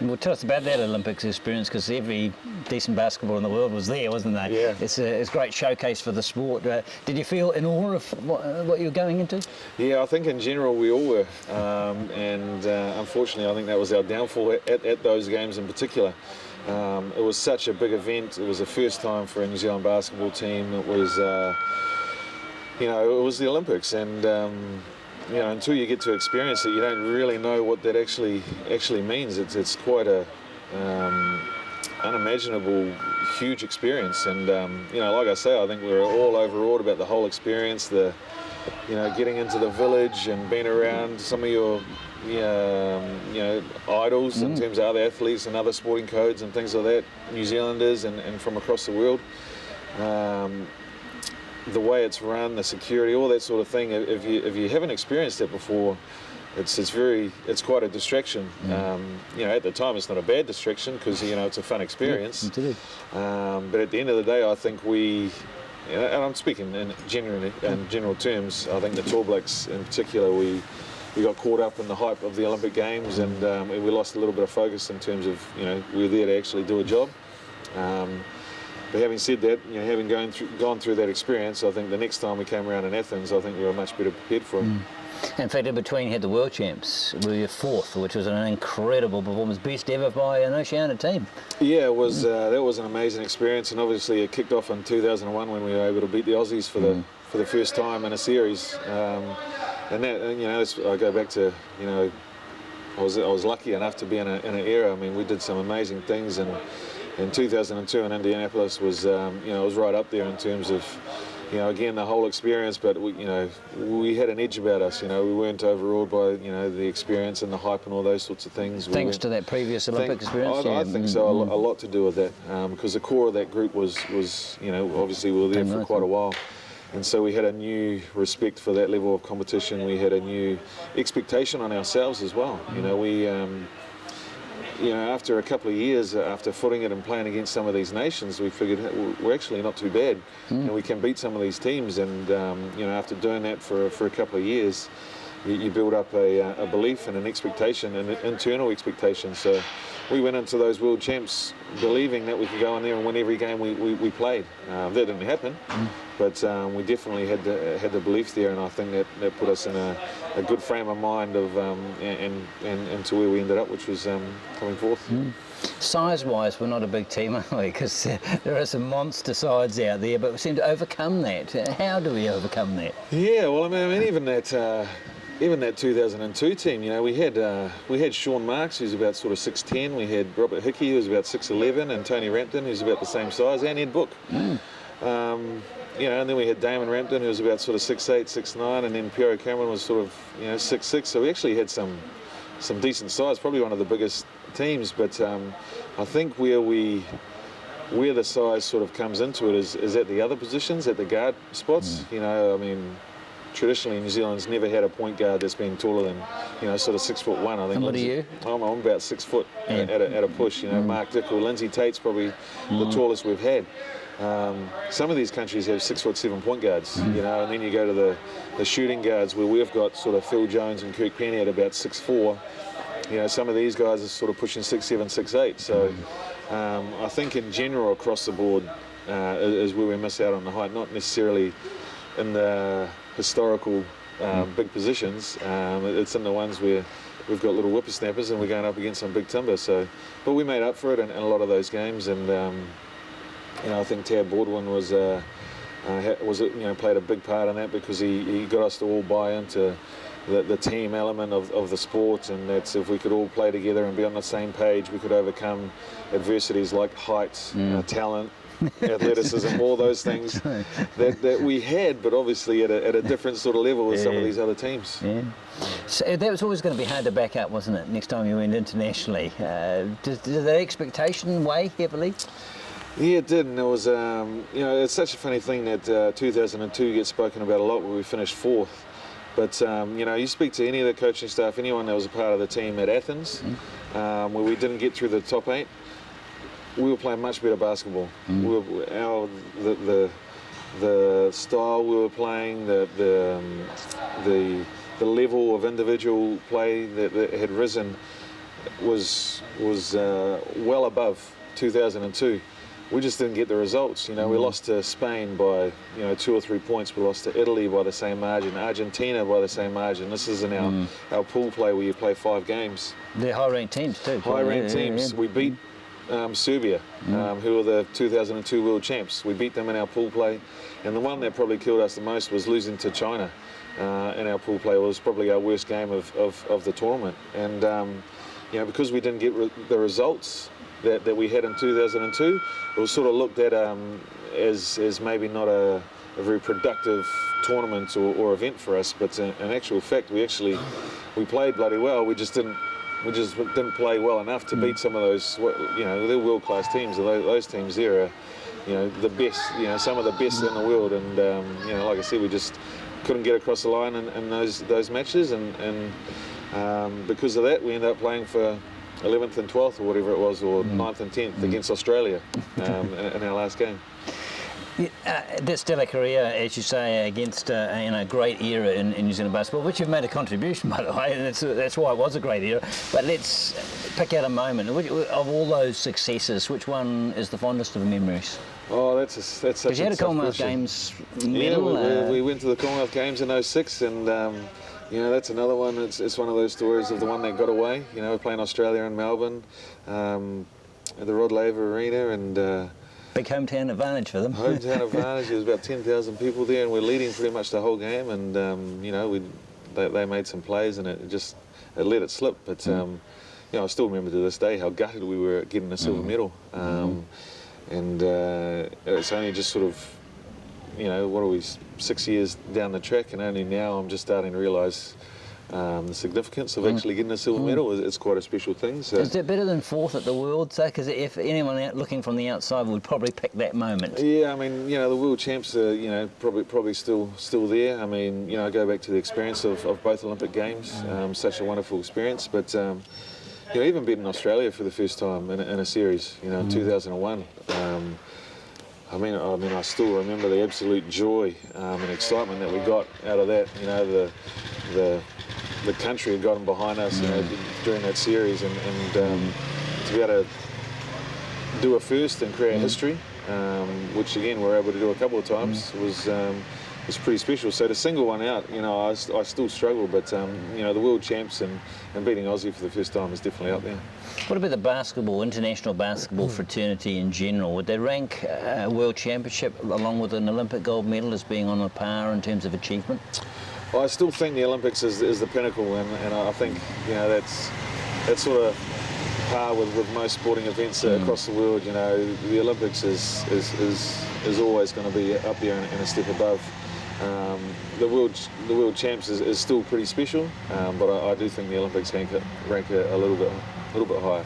Well, tell us about that Olympics experience, because every decent basketball in the world was there, wasn't there? Yeah. It's a great showcase for the sport. Did you feel in awe of what you were going into? Yeah, I think in general we all were, and unfortunately I think that was our downfall at those games in particular. It was such a big event. It was the first time for a New Zealand basketball team. It was, it was the Olympics, and until you get to experience it, you don't really know what that actually means. It's quite a unimaginable, huge experience, and like I say, I think we were all overawed about the whole experience. Getting into the village and being around some of your idols in terms of other athletes and other sporting codes and things like that, New Zealanders and from across the world. The way it's run, the security, all that sort of thing. If you haven't experienced it before, it's quite a distraction. At the time it's not a bad distraction because it's a fun experience. Yeah, but at the end of the day, I think we, and I'm speaking in general terms, I think the Tall Blacks in particular, we got caught up in the hype of the Olympic Games, and we lost a little bit of focus in terms of we were there to actually do a job. But having said that, having gone through that experience, I think the next time we came around in Athens, I think we were much better prepared for it. In fact, in between you had the World Champs, we were fourth, which was an incredible performance, best ever by an Oceania team. Yeah, it was. That was an amazing experience, and obviously it kicked off in 2001 when we were able to beat the Aussies for the first time in a series. And that, I go back to, I was lucky enough to be in an era. I mean, we did some amazing things, and in 2002 in Indianapolis was, it was right up there in terms of, again, the whole experience. But we had an edge about us. We weren't overawed by the experience and the hype and all those sorts of things. Thanks to that previous Olympic experience. I think so. A lot to do with that, because the core of that group was obviously we were there for quite a while. And so we had a new respect for that level of competition. We had a new expectation on ourselves as well. After a couple of years, after footing it and playing against some of these nations, we figured we're actually not too bad. And we can beat some of these teams. And after doing that for a couple of years, you build up a belief and an expectation, an internal expectation. So we went into those World Champs believing that we could go in there and win every game we played. That didn't happen, but we definitely had the belief there, and I think that put us in a good frame of mind of and to where we ended up, which was coming fourth. Size-wise, we're not a big team, are we? Because there are some monster sides out there, but we seem to overcome that. How do we overcome that? Yeah, well, I mean, even that 2002 team, we had Sean Marks, who's about sort of 6'10", we had Robert Hickey, who's about 6'11", and Tony Rampton, who's about the same size, and Ed Book. And then we had Damon Rampton, who was about sort of 6'8", 6'9", and then Piero Cameron was sort of 6'6", so we actually had some decent size, probably one of the biggest teams. But I think where the size sort of comes into it is at the other positions, at the guard spots. I mean, traditionally New Zealand's never had a point guard that's been taller than sort of 6'1". I think. And what are you? I'm about 6 foot at a push. Mark Dickel, Lindsay Tate's probably the tallest we've had. Some of these countries have 6'7" point guards, and then you go to the shooting guards where we've got sort of Phil Jones and Kirk Penny at about 6'4". Some of these guys are sort of pushing 6'7", 6'8". So I think in general across the board is where we miss out on the height, not necessarily in the historical big positions. It's in the ones where we've got little whippersnappers and we're going up against some big timber. So, but we made up for it in a lot of those games, and I think Tab Baldwin played a big part in that, because he got us to all buy into the team element of the sport, and that's if we could all play together and be on the same page, we could overcome adversities like height, talent, athleticism, all those things that we had, but obviously at a different sort of level with some of these other teams. Yeah. So that was always going to be hard to back up, wasn't it, next time you went internationally? Did the expectation weigh heavily? Yeah, it did, and it was, it's such a funny thing that 2002 gets spoken about a lot, where we finished fourth. But, you speak to any of the coaching staff, anyone that was a part of the team at Athens, where we didn't get through the top 8, we were playing much better basketball. The style we were playing, the level of individual play that had risen was well above 2002. We just didn't get the results. You know, we lost to Spain by 2 or 3 points. We lost to Italy by the same margin, Argentina by the same margin. This is in our pool play where you play 5 games. They're high-ranked teams too. High-ranked teams. Yeah. We beat Serbia, who were the 2002 world champs. We beat them in our pool play, and the one that probably killed us the most was losing to China in our pool play. It was probably our worst game of the tournament, and because we didn't get the results that we had in 2002, it was sort of looked at as maybe not a very productive tournament or event for us. But in actual fact, we played bloody well. We just didn't play well enough to beat some of those. They're world-class teams. Those teams there are, the best. Some of the best in the world. And like I said, we just couldn't get across the line in those matches. And because of that, we ended up playing for 11th and 12th or whatever it was, or 9th and 10th against Australia in our last game. That's still a career, as you say, against a great era in New Zealand basketball, which you've made a contribution, by the way, and that's why it was a great era. But let's pick out a moment. Of all those successes, which one is the fondest of memories? Oh, that's such a tough question. Because you had a Commonwealth Games medal. Yeah, we went to the Commonwealth Games in '06, and that's another one. It's one of those stories of the one that got away. We're playing Australia in Melbourne at the Rod Laver Arena, and big hometown advantage for them. Hometown advantage. There was about 10,000 people there, and we're leading pretty much the whole game. And they made some plays, and it let it slip. But I still remember to this day how gutted we were at getting a silver medal. And it's only just sort of, what are we, 6 years down the track, and only now I'm just starting to realise the significance of actually getting a silver medal. It's quite a special thing. So. Is it better than 4th at the World? Because if anyone looking from the outside would probably pick that moment. Yeah, I mean, the world champs are, probably still there. I mean, I go back to the experience of both Olympic Games, such a wonderful experience. But even beating Australia for the first time in a series, in 2001. I still remember the absolute joy and excitement that we got out of that. The country had gotten behind us during that series, and to be able to do a first and create history, which again we're able to do a couple of times, was pretty special. So to single one out, I still struggle, but the world champs and beating Aussie for the first time is definitely up there. What about the international basketball fraternity in general? Would they rank a world championship along with an Olympic gold medal as being on a par in terms of achievement? Well, I still think the Olympics is the pinnacle, and I think that's sort of par with most sporting events across the world. The Olympics is always going to be up there and a step above. The world champs is still pretty special, but I do think the Olympics rank a little bit higher.